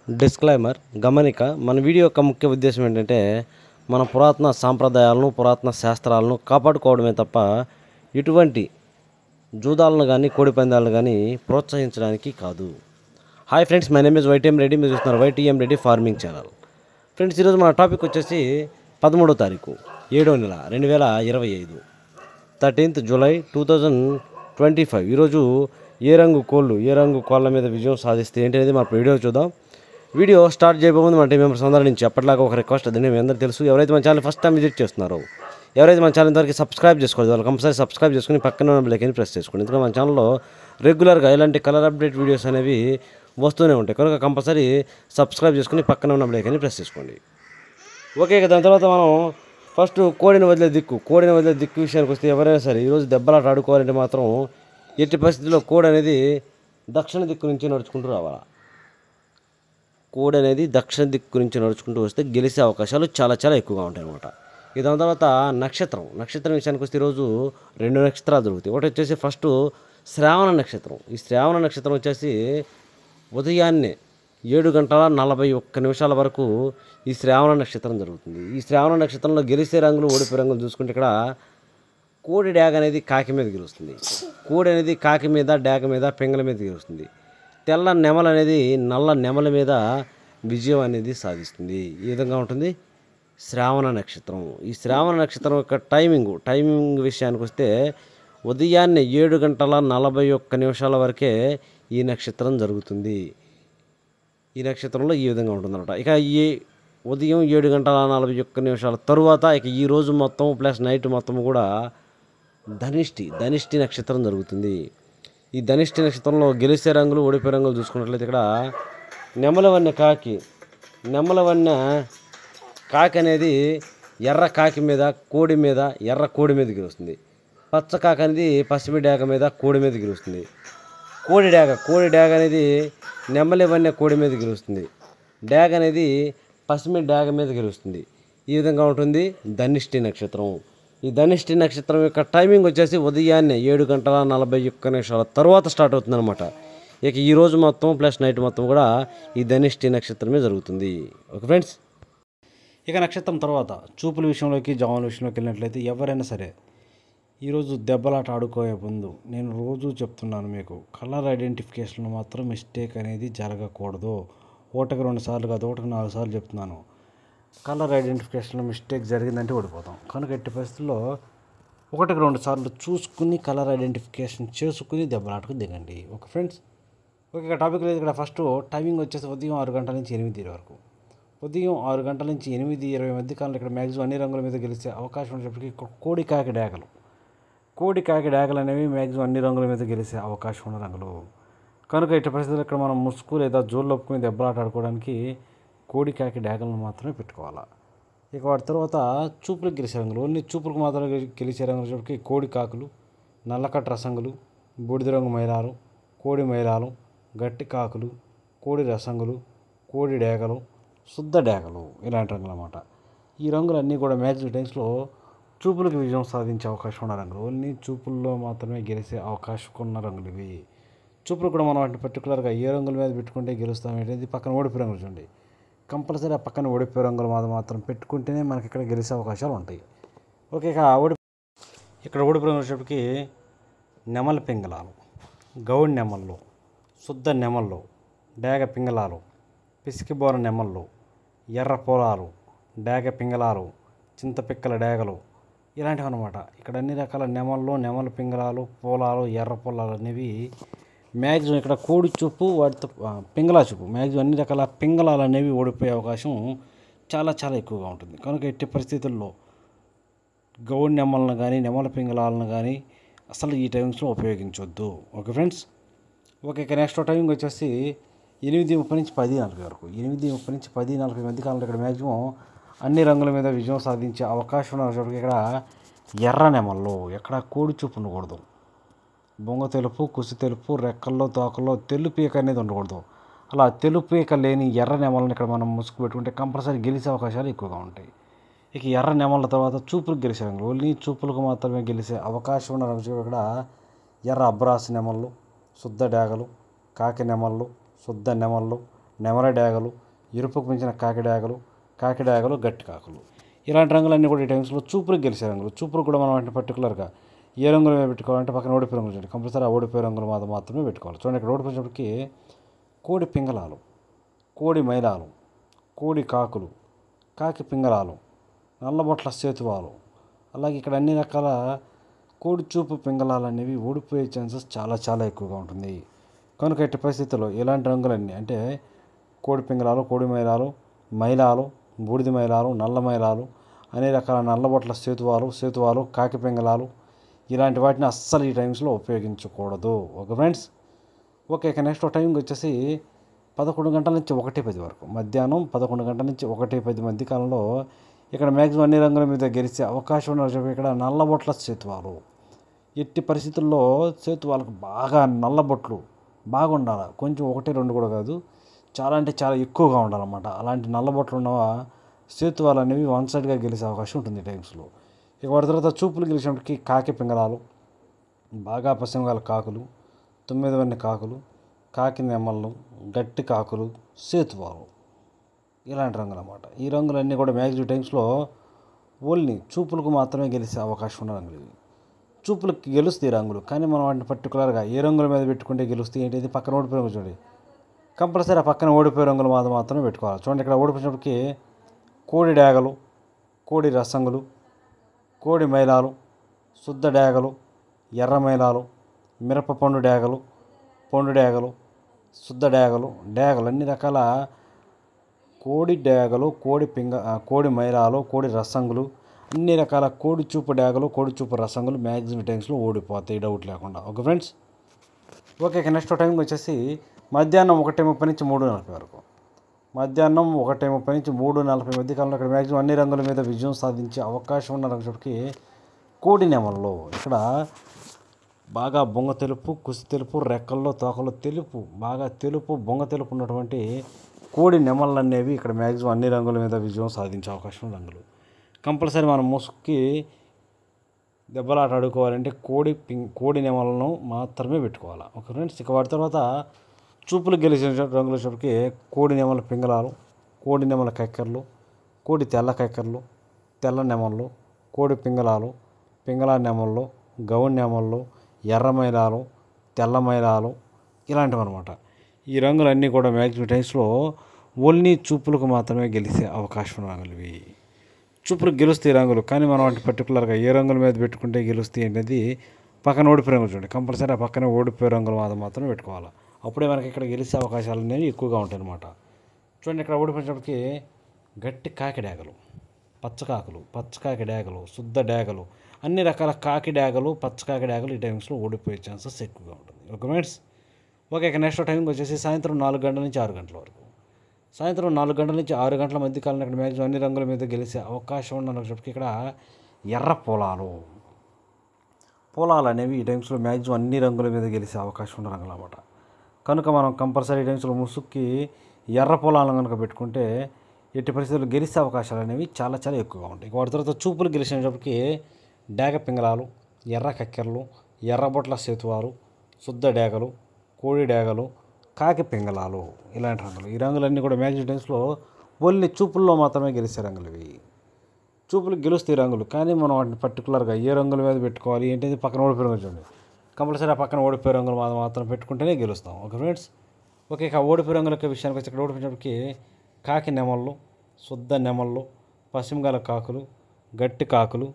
Disclaimer గమనిక మన video యొక్క ముఖ్య ఉద్దేశం ఏంటంటే మన పురాతన సాంప్రదాయాలను పురాతన శాస్త్రాలను కాపాడుకోవడమే తప్ప ఇటువంటి జూదాలను కానీ కోడి పందాలను కానీ ప్రోత్సహించడానికి కాదు. Hi friends, my name is YTM Reddy. మీరు చూస్తున్నారు YTM Reddy farming channel. Friends, ఈరోజు మన టాపిక్ వచ్చేసి 13వ తారీఖు 7వ నెల 2025 13th July 2025. ఈరోజు ఏ రంగు కోళ్ళ మీద విజయం సాధిస్తే ఏంటి అనేది మన వీడియో చూద్దాం. వీడియో స్టార్ట్ చేయబోతుంది మన టీం మెంబర్స్ అందరి నుంచి ఎప్పటిలాగా ఒక రిక్వెస్ట్, అదే మీ అందరూ తెలుసు. ఎవరైతే మన ఛానల్ ఫస్ట్ టైం విజిట్ చేస్తున్నారో, ఎవరైతే మన ఛానల్ ఇంతవరకు సబ్స్క్రైబ్ చేసుకోలేదు, వాళ్ళు కంపల్సరీ సబ్స్క్రైబ్ చేసుకుని పక్కన ఉన్న బెల్ ఐకాన్ ప్రెస్ చేసుకోండి. ఎందుకంటే మన ఛానల్లో రెగ్యులర్గా ఇలాంటి కలర్ అప్డేట్ వీడియోస్ అనేవి వస్తూనే ఉంటాయి కనుక కంపల్సరీ సబ్స్క్రైబ్ చేసుకుని పక్కన ఉన్న బెల్ ఐకాన్ ప్రెస్ చేసుకోండి. ఓకే, దాని తర్వాత మనం ఫస్ట్ కోడిని వదిలే దిక్కు విషయానికి వస్తే, ఎవరైనా సరే ఈరోజు దెబ్బలాట ఆడుకోవాలంటే మాత్రం ఎట్టి పరిస్థితుల్లో కోడి అనేది దక్షిణ దిక్కు నుంచి నడుచుకుంటూ రావాలి. కోడి అనేది దక్షిణ దిక్కు నుంచి నడుచుకుంటూ వస్తే గెలిచే అవకాశాలు చాలా చాలా ఎక్కువగా ఉంటాయి అన్నమాట. దాని తర్వాత నక్షత్రం విషయానికి వస్తే ఈరోజు 2 నక్షత్రాలు జరుగుతాయి. ఒకటి వచ్చేసి ఫస్ట్ శ్రావణ నక్షత్రం. ఈ శ్రావణ నక్షత్రం వచ్చేసి ఉదయాన్నే 7:41 వరకు ఈ శ్రావణ నక్షత్రం జరుగుతుంది. ఈ శ్రావణ నక్షత్రంలో గెలిచే రంగులు, ఓడిపోయే రంగులు చూసుకుంటే ఇక్కడ కోడి డ్యాగ అనేది కాకి మీద గెలుస్తుంది. కోడి అనేది కాకి మీద, డ్యాగ మీద, పింగళ మీద గెలుస్తుంది. తెల్ల నెమల అనేది నల్ల నెమల మీద విజయం అనేది సాధిస్తుంది. ఈ విధంగా ఉంటుంది శ్రావణ నక్షత్రం. ఈ శ్రావణ నక్షత్రం యొక్క టైమింగ్ విషయానికి వస్తే ఉదయాన్నే 7:41 వరకే ఈ నక్షత్రం జరుగుతుంది. ఈ నక్షత్రంలో ఈ విధంగా ఉంటుందన్నమాట. ఇక ఈ ఉదయం 7:41 తరువాత ఇక ఈ రోజు మొత్తం ప్లస్ నైట్ మొత్తం కూడా ధనిష్టి నక్షత్రం జరుగుతుంది. ఈ ధనిష్టి నక్షత్రంలో గెలిచే రంగులు, ఓడిపోయే రంగులు చూసుకున్నట్లయితే ఇక్కడ నెమలవన్నె కాకి అనేది ఎర్ర కాకి మీద, కోడి మీద, ఎర్ర కోడి మీద గెలుస్తుంది. పచ్చ కాకి అనేది పసిమి డాగ మీద, కోడి మీద గెలుస్తుంది. కోడి డాగ అనేది నెమలివన్నె కోడి మీద గెలుస్తుంది. డాగ అనేది పసిమి డాగ మీద గెలుస్తుంది. ఈ విధంగా ఉంటుంది ధనిష్టి నక్షత్రం. ఈ ధనిష్టి నక్షత్రం యొక్క టైమింగ్ వచ్చేసి ఉదయాన్నే 7:41 తర్వాత స్టార్ట్ అవుతుందన్నమాట. ఇక ఈ రోజు మొత్తం ప్లస్ నైట్ మొత్తం కూడా ఈ ధనిష్టి నక్షత్రమే జరుగుతుంది. ఓకే ఫ్రెండ్స్, ఇక నక్షత్రం తర్వాత చూపుల విషయంలోకి, జాముల విషయంలోకి వెళ్ళినట్లయితే ఎవరైనా సరే ఈరోజు దెబ్బలాట ఆడుకోయే ముందు నేను రోజు చెప్తున్నాను మీకు, కలర్ ఐడెంటిఫికేషన్లో మాత్రం మిస్టేక్ అనేది జరగకూడదు. 1-2 సార్లు కాదు, 1-4 సార్లు చెప్తున్నాను. కలర్ ఐడెంటిఫికేషన్లో మిస్టేక్ జరిగిందంటే ఓడిపోతాం. కనుక ఎట్టి పరిస్థితుల్లో 1-2 సార్లు చూసుకుని కలర్ ఐడెంటిఫికేషన్ చేసుకుని దెబ్బలాటకు దిగండి. Okay friends, okay. ఇక టాపిక్ లేదు. ఇక్కడ ఫస్ట్ టైమింగ్ వచ్చేసి ఉదయం 6 గంటల నుంచి 8 వరకు. ఉదయం 6 గంటల నుంచి 8:20 మధ్య కాలంలో ఇక్కడ మ్యాక్సిమం అన్ని రంగుల మీద గెలిచే అవకాశం ఉన్నప్పటికీ కోడి కాకి డాగలు అనేవి మ్యాక్సిమం అన్ని రంగుల మీద గెలిచే అవకాశం ఉన్న రంగులు. కనుక ఇటు పరిస్థితుల్లో ఇక్కడ మనం ముసుగు లేదా జోళ్ళు ఒప్పుకుని దెబ్బలాట ఆడుకోవడానికి కోడి కాకి డాగలను మాత్రమే పెట్టుకోవాలి. ఇక వాటి తర్వాత చూపులకు గెలిచే రంగులు, ఓన్లీ చూపులకు మాత్రమే గెలిచే రంగులు కోడి కాకులు, నల్లకట్ట రసంగులు, బూడిద రంగు మైలాలు, కోడి మైలాలు, గట్టి కాకులు, కోడి రసంగులు, కోడి డాగలు, శుద్ధ డాగలు, ఇలాంటి రంగులు అన్నమాట. ఈ రంగులన్నీ కూడా మ్యాక్సిమం టైమ్స్లో చూపులకు విజయం సాధించే అవకాశం ఉన్న రంగులు. ఓన్లీ చూపుల్లో మాత్రమే గెలిచే అవకాశం ఉన్న రంగులు ఇవి. చూపులు కూడా మనం వాటిని పర్టికులర్గా ఏ రంగుల మీద పెట్టుకుంటే గెలుస్తాం ఏంటంటే పక్కన ఓడిపోయే రంగులు చూడండి. కంపల్సరీ ఆ పక్కన ఓడిపోయే రంగులు మాత్రం పెట్టుకుంటేనే మనకి ఇక్కడ గెలిచే అవకాశాలు ఉంటాయి. ఓకే, ఇక్కడ ఓడిపోయే రంగులు వచ్చేటప్పటికి నెమల పింగళాలు, గౌడి నెమళ్ళు, శుద్ధ నెమళ్ళు, డాగ పింగళాలు, పిసికిబోర నెమళ్ళు, ఎర్ర పొలాలు, డాగ పింగళాలు, చింతపిక్కల డాగలు, ఇలాంటివి అన్నమాట. ఇక్కడ అన్ని రకాల నెమల పింగళాలు, పోలాలు, ఎర్ర పొలాలు అనేవి మ్యాక్సిమం ఇక్కడ కోడి చూపు, వాటితో పింగళా చూపు, మ్యాక్సిమం అన్ని రకాల పింగళాలు అనేవి ఓడిపోయే అవకాశం చాలా చాలా ఎక్కువగా ఉంటుంది. కనుక ఎట్టి పరిస్థితుల్లో గౌడి నెమలను కానీ, నెమల పింగళాలను కానీ అసలు ఈ టైమింగ్స్లో ఉపయోగించవద్దు. Okay friends, okay. ఇక నెక్స్ట్ టైమింగ్ వచ్చేసి 8:30 నుంచి 10:40 వరకు. 8:30 నుంచి 10:40 మధ్య కాలంలో ఇక్కడ మ్యాక్సిమం అన్ని రంగుల మీద విజయం సాధించే అవకాశం ఉన్నప్పటికీ ఇక్కడ ఎర్ర నెమల్లో ఎక్కడ కోడి చూపు ఉండకూడదు. బొంగ తెలుపు, కుసి తెలుపు, రెక్కల్లో తోకల్లో తెలుపీక అనేది ఉండకూడదు. అలా తెలుపీక లేని ఎర్ర నెమలను ఇక్కడ మనం ముసుగు పెట్టుకుంటే కంపల్సరీ గెలిచే అవకాశాలు ఎక్కువగా ఉంటాయి. ఇక ఎర్ర నెమల తర్వాత చూపులకు గెలిచే రంగులు, ఓన్లీ చూపులకు మాత్రమే గెలిచే అవకాశం ఉన్న రంగులు ఇక్కడ ఎర్ర అబ్రాసి నెమళ్ళు, శుద్ధ డాగలు, కాకి నెమళ్ళు, శుద్ధ నెమళ్ళు, నెమల డేగలు, ఎరుపుకు మించిన కాకి డేగలు, గట్టి కాకులు. ఇలాంటి రంగులన్నీ కూడా ఈ టైమ్స్లో చూపులకు గెలిచే రంగులు. చూపులకు కూడా మనం వాటిని పర్టికులర్గా ఏ రంగుల మీద పెట్టుకోవాలంటే పక్కన ఓడిపోయే రంగులు చూడండి. కంపల్సరీ ఆ ఓడిపోయే రంగులు మాత్రమే పెట్టుకోవాలి. చూడండి ఇక్కడ ఓడిపోయినప్పటికీ కోడి పింగళాలు, కోడి మైలాలు, కోడి కాకులు, కాకి పింగళాలు, నల్లబొట్ల సేతువాలు, అలాగే ఇక్కడ అన్ని రకాల కోడి చూపు పింగళాలు అనేవి ఓడిపోయే ఛాన్సెస్ చాలా ఎక్కువగా ఉంటుంది. కనుక ఎట్టి పరిస్థితుల్లో ఇలాంటి రంగులన్నీ అంటే కోడి పింగళాలు, కోడి మైలాలు, బూడిద మైలాలు, నల్ల మైలాలు, అన్ని రకాల నల్లబొట్ల సేతువాలు, కాకి పింగళాలు ఇలాంటి వాటిని అస్సలు ఈ టైమ్స్లో ఉపయోగించకూడదు. Okay friends. ఓకే, ఇక నెక్స్ట్ టైంకి వచ్చేసి 11 గంటల నుంచి 1:10 వరకు, మధ్యాహ్నం 11 గంటల నుంచి 1:10 మధ్య కాలంలో ఇక్కడ మ్యాక్సిమం అన్ని రంగుల మీద గెలిచే అవకాశం ఉన్న ఇక్కడ నల్లబొట్ల సేతువాలు. ఎట్టి పరిస్థితుల్లో సేతువాలకు బాగా నల్లబొట్లు బాగా ఉండాలి. కొంచెం 1-2 కూడా కాదు, చాలా అంటే చాలా ఎక్కువగా ఉండాలన్నమాట. అలాంటి నల్లబొట్లు ఉన్న సేతువాలు అనేవి వన్ సైడ్గా గెలిచే అవకాశం ఉంటుంది ఈ టైమ్స్లో. ఇక వాటి తర్వాత చూపులు గెలిచినప్పటికీ కాకి పింగళాలు, బాగా పశ్చిమగాల కాకులు, 9 వన్నె కాకులు, కాకి నెమళ్ళు, గట్టి కాకులు, సేతువాలు ఇలాంటి రంగులు అన్నమాట. ఈ రంగులన్నీ కూడా మ్యాక్సిమం టైమ్స్లో ఓన్లీ చూపులకు మాత్రమే గెలిచే అవకాశం ఉన్న రంగులు ఇవి. చూపులకు గెలుస్తాయి రంగులు, కానీ మనం వాటిని పర్టికులర్గా ఏ రంగుల మీద పెట్టుకుంటే గెలుస్తాయి ఏంటి, పక్కన ఓడిపోయే రంగులు చూడండి. కంపల్సరీ ఆ పక్కన ఓడిపోయే రంగులు మాత్రమే పెట్టుకోవాలి. చూడండి ఇక్కడ ఓడిపోయినప్పటికీ కోడి డేగలు, కోడి రసంగులు, కోడి మైలాలు, శుద్ధ డేగలు, ఎర్ర మైలాలు, మిరప పండు డేగలు, శుద్ధ డేగలు, అన్ని రకాల కోడి డేగలు, కోడి మైలాలు, కోడి రసంగులు, అన్ని రకాల కోడి చూపు డేగలు, కోడి చూపు రసంగులు మ్యాక్సిమం టైమ్స్లో ఓడిపోతాయి, డౌట్ లేకుండా. Okay friends. ఓకే, ఇక నెక్స్ట్ టైంకి వచ్చేసి మధ్యాహ్నం 1:30 నుంచి 3:40 వరకు, మధ్యాహ్నం 1:30 నుంచి 3:40 మధ్య కాలంలో ఇక్కడ మ్యాక్సిమం అన్ని రంగుల మీద విజయం సాధించే అవకాశం ఉన్న రంగుకి కోడి నెమల్లో. ఇక్కడ బాగా బొంగ తెలుపు, కుసి తెలుపు, రెక్కల్లో తోకలు తెలుపు, బాగా తెలుపు, బొంగ తెలుపు ఉన్నటువంటి కోడి నెమళ్ళు అనేవి ఇక్కడ మ్యాక్సిమం అన్ని రంగుల మీద విజయం సాధించే అవకాశం ఉన్న రంగులు. కంపల్సరీ మనం ముసుగుకి దెబ్బలాట ఆడుకోవాలంటే కోడి నెమలను మాత్రమే పెట్టుకోవాలి. Okay friends. ఇక వాటి తర్వాత చూపులు గెలిచిన రంగుల చూపుకి కోడి నెమల పింగళాలు, కోడి నెమల కక్కెరలు, కోడి తెల్ల కక్కెరలు, తెల్ల నెమళ్ళు, కోడి పింగళ నెమళ్ళు, గౌన్ నెమళ్ళు, ఎర్ర మైలాలు, తెల్ల మైలాలు ఇలాంటివి అనమాట. ఈ రంగులన్నీ కూడా మ్యాక్సిమం టైమ్స్లో ఓన్లీ చూపులకు మాత్రమే గెలిచే అవకాశం ఉన్న రంగులు ఇవి. చూపులకు గెలుస్తాయి రంగులు, కానీ మనం వాటిని పర్టికులర్గా ఏ రంగుల మీద పెట్టుకుంటే గెలుస్తాయి అనేది పక్కన ఓడిపోయే రంగులు చూడండి. కంపల్సరీ ఆ పక్కన ఓడిపోయే రంగులు మాత్రమే పెట్టుకోవాలి. అప్పుడే మనకి ఇక్కడ గెలిచే అవకాశాలు అనేవి ఎక్కువగా ఉంటాయి అన్నమాట. చూడండి ఇక్కడ ఓడిపోయినప్పటికీ గట్టి కాకి డేగలు, పచ్చకాకి డేగలు, శుద్ధ డేగలు, అన్ని రకాల కాకి డేగలు, పచ్చకాకి డేగలు ఈ టైమ్స్లో ఓడిపోయే ఛాన్సెస్ ఎక్కువగా ఉంటుంది. Okay friends. ఓకే, ఇక నెక్స్ట్ టైంకి వచ్చేసి సాయంత్రం 4 గంటల నుంచి 6 గంటల వరకు, సాయంత్రం 4 గంటల నుంచి 6 గంటల మధ్య కాలంలో ఇక్కడ మ్యాక్సిమం అన్ని రంగుల మీద గెలిచే అవకాశం ఉన్నప్పటికీ ఇక్కడ ఎర్ర పొలాలు అనేవి ఈ టైమ్స్లో మ్యాక్సిమం అన్ని రంగుల మీద గెలిచే అవకాశం ఉన్న రంగులు అన్నమాట. కనుక మనం కంపల్సరీ టైమ్స్లో ముసుగుకి ఎర్ర పొలాలను కనుక పెట్టుకుంటే ఎట్టి పరిస్థితుల్లో గెలిచే అవకాశాలు అనేవి చాలా ఎక్కువగా ఉంటాయి. వాటి తర్వాత చూపులు గెలిచినప్పటికీ డేగ పింగళాలు, ఎర్ర కక్కెరలు, ఎర్రబొట్ల సేతువాలు, శుద్ధ డేగలు, కోడి డేగలు, కాకి పింగళాలు ఇలాంటి రంగులు. ఈ రంగులన్నీ కూడా మ్యాక్సిమం టైమ్స్లో ఓన్లీ చూపుల్లో మాత్రమే గెలిచే రంగులు ఇవి. చూపులకు గెలుస్తాయి రంగులు, కానీ మనం వాటిని పర్టికులర్గా ఏ రంగుల మీద పెట్టుకోవాలి ఏంటి పక్కన ఓడిపోయే రంగులు చూడండి. కంపల్సరీ ఆ పక్కన ఓడిపోయే రంగులు మాత్రం పెట్టుకుంటేనే గెలుస్తాం. Okay friends. ఓకే, ఇక ఓడిపోయే రంగుల విషయానికి వచ్చి ఇక్కడ ఓడిపోయినప్పటికీ కాకి నెమళ్ళు, శుద్ధ నెమళ్ళు, పశ్చిమగాల కాకులు, గట్టి కాకులు,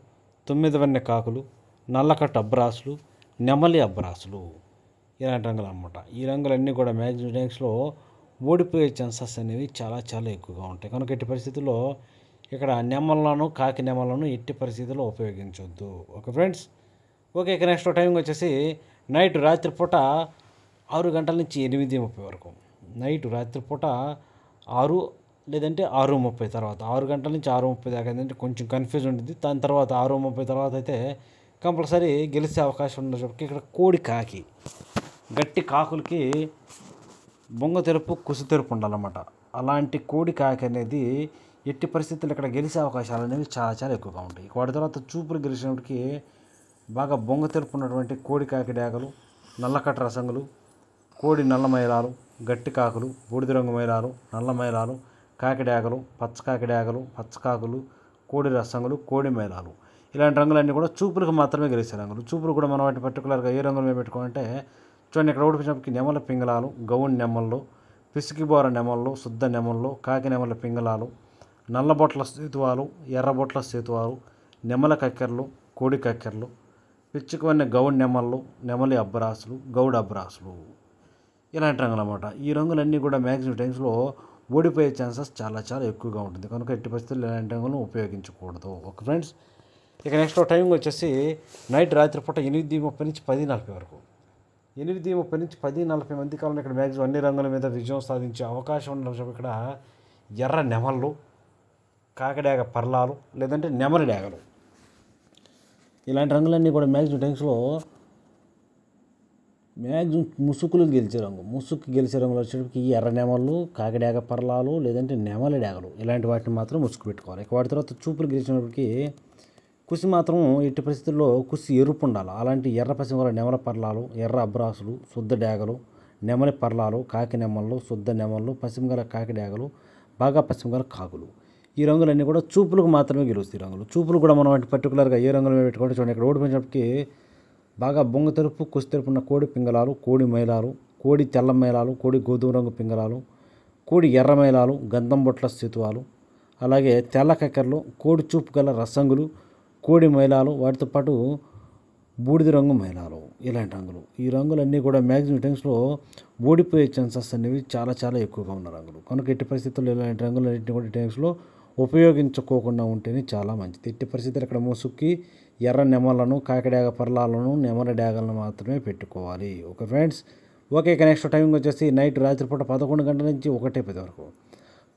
9 వన్నె కాకులు, నల్లకట్టు అబ్రాసులు, నెమలి అబ్రాసులు ఇలాంటి రంగులు అన్నమాట. ఈ రంగులన్నీ కూడా మ్యాక్సిమం టైమ్స్లో ఓడిపోయే ఛాన్సెస్ అనేవి చాలా ఎక్కువగా ఉంటాయి. కనుక ఎట్టి పరిస్థితుల్లో ఇక్కడ నెమళ్ళను, కాకి నెమళ్ళను ఎట్టి పరిస్థితుల్లో ఉపయోగించవద్దు. Okay friends. ఓకే, ఇక నెక్స్ట్ టైంకి వచ్చేసి రాత్రిపూట 6 గంటల నుంచి 8:30 వరకు, రాత్రిపూట 6 లేదంటే 6:30 తర్వాత, 6 గంటల నుంచి 6:30 దాకా ఏంటంటే కొంచెం కన్ఫ్యూజ్ ఉంటుంది. దాని తర్వాత 6:30 తర్వాత అయితే కంపల్సరీ గెలిచే అవకాశం ఉన్నప్పటికీ ఇక్కడ కోడి కాకి, గట్టి కాకులకి బొంగ తెలుపు, కుసి తెలుపు ఉండాలన్నమాట. అలాంటి కోడి కాకి అనేది ఎట్టి పరిస్థితుల్లో ఇక్కడ గెలిచే అవకాశాలు అనేవి చాలా ఎక్కువగా ఉంటాయి. వాటి తర్వాత చూపులు గెలిచినప్పటికీ బాగా బొంగ తెలుపు ఉన్నటువంటి కోడి కాకి డేగలు, నల్లకట్ట రసంగులు, కోడి నల్ల మైలాలు, గట్టి కాకులు, బూడిద రంగు మైలాలు, నల్ల మైలాలు, కాకిడాగలు, పచ్చ కాకిడాగలు, పచ్చకాకులు, కోడి రసంగులు, కోడి మైలాలు. ఇలాంటి రంగులన్నీ కూడా చూపులకు మాత్రమే గెలిచే రంగులు. చూపులు కూడా మనం వాటిని పర్టికులర్గా ఏ రంగులు మేము పెట్టుకోవాలంటే చూడండి, ఇక్కడ ఓడిపించినప్పటికి నెమల పింగళాలు, గౌన్ నెమళ్ళు, పిసికిబోర నెమళ్ళు, శుద్ధ నెమళ్ళు, కాకి నెమల పింగళాలు, నల్లబొట్ల సేతువాలు, ఎర్రబొట్ల సేతువాలు, నెమల కక్కెరలు, కోడి కక్కెరలు, పిచ్చుకువన్న గౌడ్ నెమళ్ళు, నెమలి అబ్బరాసులు, గౌడ్ అబ్బరాసులు. ఇలాంటి రంగులు అన్నమాట. ఈ రంగులన్నీ కూడా మ్యాక్సిమం టైమ్స్లో ఓడిపోయే ఛాన్సెస్ చాలా చాలా ఎక్కువగా ఉంటుంది. కనుక ఎట్టి పరిస్థితుల్లో ఇలాంటి రంగులను ఉపయోగించకూడదు. ఓకే ఫ్రెండ్స్, ఇక నెక్స్ట్ టైం వచ్చేసి నైట్ రాత్రిపూట 8:30 నుంచి 10:40 వరకు. 8:30 నుంచి 10:40 మధ్య కాలంలో ఇక్కడ మ్యాక్సిమం అన్ని రంగుల మీద విజయం సాధించే అవకాశం ఉన్న ఇక్కడ ఎర్ర నెమళ్ళు, కాకిడాగ పర్లాలు, లేదంటే నెమలి డాగలు. ఇలాంటి రంగులన్నీ కూడా మ్యాక్సిమం టైమ్స్లో మ్యాక్సిమం ముసుగులు గెలిచే రంగు. ముసుగు గెలిచే రంగులు వచ్చేటప్పటికి ఈ ఎర్ర నెమళ్ళు, కాకిడాగ పర్లాలు, లేదంటే నెమలి డాగలు, ఇలాంటి వాటిని మాత్రం ముసుగు పెట్టుకోవాలి. ఇక వాటి తర్వాత చూపులు గెలిచినప్పటికీ కుసి మాత్రం ఎట్టి పరిస్థితుల్లో కుసి ఎరుపు ఉండాలి. అలాంటి ఎర్ర పసిమల నెమల పర్లాలు, ఎర్ర అబ్రాసులు, శుద్ధ డాగలు, నెమలి పర్లాలు, కాకి నెమళ్ళు, శుద్ధ నెమళ్ళు, పసిమగల కాకి డాగలు, బాగా పసిమగల కాకులు. ఈ రంగులన్నీ కూడా చూపులకు మాత్రమే గెలుస్తాయి రంగులు. చూపులు కూడా మనం వాటి పర్టికులర్గా ఏ రంగులు పెట్టుకుంటే చూడండి, ఇక్కడ ఓడిపోయినప్పటికీ బాగా బొంగ తెరుపు, కుసి తెరుపు ఉన్న కోడి పింగళాలు, కోడి మైలాలు, కోడి తెల్ల మైలాలు, కోడి గోధుమ రంగు పింగళాలు, కోడి ఎర్ర మైలాలు, గంధం బొట్ల సేతువాలు, అలాగే తెల్ల కక్కెరలు, కోడి చూపు గల రసంగులు, కోడి మైలాలు, వాటితో పాటు బూడిద రంగు మైలాలు. ఇలాంటి రంగులు, ఈ రంగులన్నీ కూడా మ్యాక్సిమం టైమ్స్లో ఓడిపోయే ఛాన్సెస్ అనేవి చాలా చాలా ఎక్కువగా ఉన్న రంగులు. కనుక ఎట్టి పరిస్థితుల్లో ఇలాంటి రంగులన్నింటినీ కూడా టైమ్స్లో ఉపయోగించుకోకుండా ఉంటేనే చాలా మంచిది. ఎట్టి పరిస్థితులు ఇక్కడ ముసుక్కి ఎర్ర నెమలను, కాకిడాగ పర్లాలను, నెమల డాగలను మాత్రమే పెట్టుకోవాలి. Okay friends, okay. ఇక నెక్స్ట్ టైం వచ్చేసి నైట్ రాత్రిపూట 11 గంటల నుంచి 1:10 వరకు.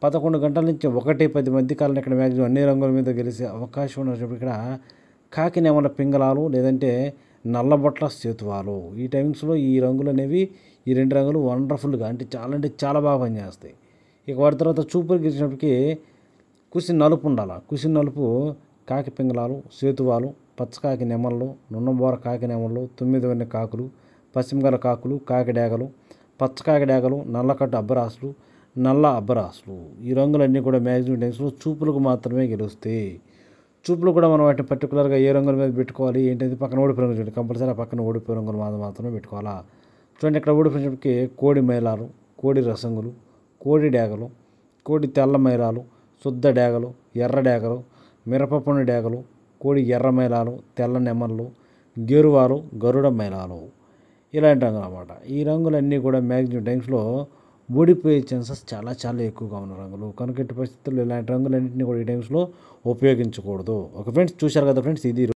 11 గంటల నుంచి 1:10 మధ్య కాలం ఇక్కడ మ్యాక్సిమం అన్ని రంగుల మీద గెలిచే అవకాశం ఉన్నప్పుడు ఇక్కడ కాకి నెమల పింగళాలు, లేదంటే నల్లబొట్ల సేతువాలు. ఈ టైమ్స్లో ఈ రంగులు అనేవి, ఈ రెండు రంగులు వండర్ఫుల్గా అంటే చాలా బాగా పనిచేస్తాయి. ఇక వాటి తర్వాత చూపులు గెలిచినప్పటికీ కుసి నలుపు ఉండాలి. కుసి నలుపు కాకి పింగళాలు, సేతువాలు, పచ్చకాకి నెమళ్ళు, నున్నబోర కాకి నెమళ్ళు, 9 వెన్న కాకులు, పశ్చిమగల కాకులు, కాకి డాగలు, పచ్చకాకి డాగలు, నల్లకట్టు అబ్బరాసులు, నల్ల అబ్బరాసులు. ఈ రంగులన్నీ కూడా మ్యాక్సిమం టైమ్స్లో చూపులకు మాత్రమే గెలుస్తాయి. చూపులు కూడా మనం వాటిని పర్టికులర్గా ఏ రంగుల మీద పెట్టుకోవాలి ఏంటంటే పక్కన ఓడిపోయి రంగులు చూడండి, కంపల్సరీ ఆ పక్కన ఓడిపోయి రంగులు మాత్రమే పెట్టుకోవాలా. చూడండి, ఇక్కడ ఓడిపోయినప్పటికీ కోడి మైలాలు, కోడి రసంగులు, కోడి డాగలు, కోడి తెల్ల మైలాలు, శుద్ధ డాగలు, ఎర్ర డాగలు, మిరపపొండి డాగలు, కోడి ఎర్ర మైలాలు, తెల్ల నెమళ్ళు, గేరువాలు, గరుడ మైలాలు. ఇలాంటి రంగులు అన్నమాట. ఈ రంగులన్నీ కూడా మ్యాక్సిమం టైమ్స్లో ఓడిపోయే ఛాన్సెస్ చాలా చాలా ఎక్కువగా ఉన్న రంగులు. కనుక ఎట్టి పరిస్థితుల్లో ఇలాంటి రంగులన్నింటినీ కూడా ఈ టైమ్స్లో ఉపయోగించకూడదు. ఓకే ఫ్రెండ్స్, చూశారు కదా ఫ్రెండ్స్, ఇది